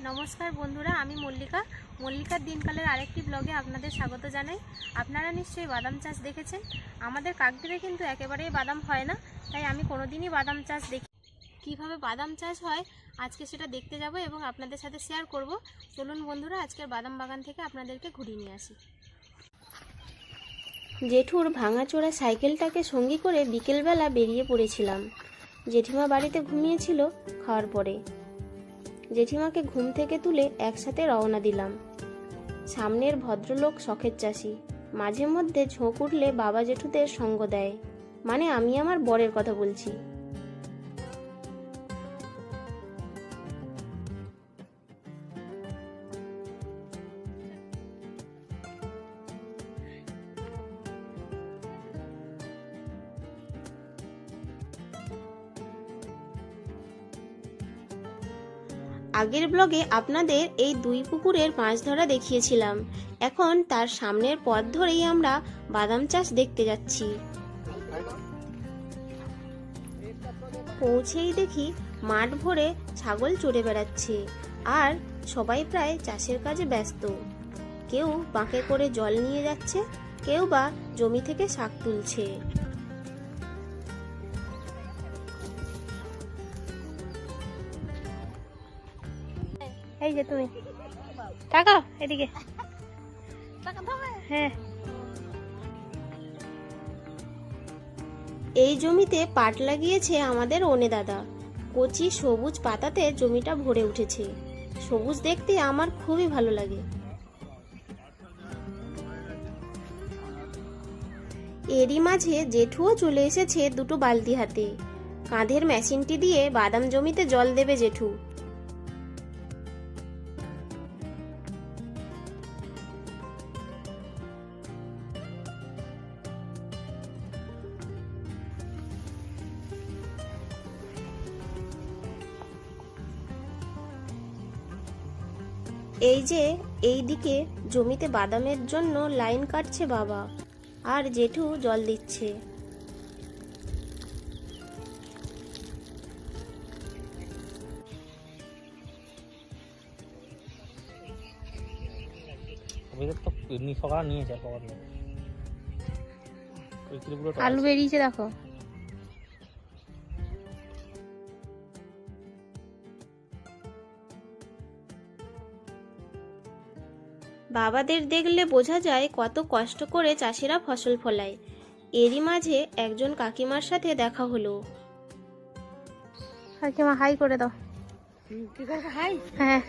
নমস্কার বন্ধুরা, আমি মল্লিকার দিনকালের আরেকটি ব্লগে আপনাদের স্বাগত জানাই। আপনারা নিশ্চয়ই বাদাম চাষ দেখেছেন। আমাদের কাকদ্বীপে কিন্তু একেবারেই বাদাম হয় না, তাই আমি কোনোদিনই বাদাম চাষ দেখি। কীভাবে বাদাম চাষ হয় আজকে সেটা দেখতে যাব এবং আপনাদের সাথে শেয়ার করব। চলুন বন্ধুরা, আজকের বাদাম বাগান থেকে আপনাদেরকে ঘুরিয়ে নিয়ে আসি। জেঠুর ভাঙাচোরা সাইকেলটাকে সঙ্গী করে বিকেলবেলা বেরিয়ে পড়েছিলাম। জেঠিমা বাড়িতে ঘুমিয়েছিল। খাওয়ার পরে জেঠিমাকে ঘুম থেকে তুলে একসাথে রওনা দিলাম। সামনের ভদ্রলোক শখের চাষি, মাঝে মধ্যে ঝোঁক উঠলে বাবা জেঠুদের সঙ্গ দেয়, মানে আমি আমার বরের কথা বলছি। আগের ব্লগে আপনাদের এই দুই পুকুরের মাছ ধরা দেখিয়েছিলাম। এখন তার সামনের পথ ধরেই আমরা বাদাম চাষ দেখতে যাচ্ছি। পৌঁছেই দেখি মাঠ ভরে ছাগল চড়ে বেড়াচ্ছে, আর সবাই প্রায় চাষের কাজে ব্যস্ত। কেউ বাঁকে করে জল নিয়ে যাচ্ছে, কেউ বা জমি থেকে শাক তুলছে। এই যে তুমি তাকাও এদিকে। হ্যাঁ, এই জমিতে পাট লাগিয়েছে আমাদের ওনে দাদা। কচি সবুজ পাতাতে জমিটা ভরে উঠেছে। সবুজ দেখতে আমার খুবই ভালো লাগে। এরই মাঝে জেঠুও চলে এসেছে দুটো বালতি হাতে। কাঁধের মেশিনটি দিয়ে বাদাম জমিতে জল দেবে জেঠু। এই যে এই দিকে জমিতে বাদামের জন্য লাইন কাটছে বাবা, আর জেঠু জল দিচ্ছে। আলু বেরিয়েছে দেখো। বাবাদের দেখলে বোঝা যায় কত কষ্ট করে চাষিরা ফসল ফলায়। এরই মাঝে একজন কাকিমার সাথে দেখা হলো। কাকিমা হাই করে দাও। হাই? হ্যাঁ।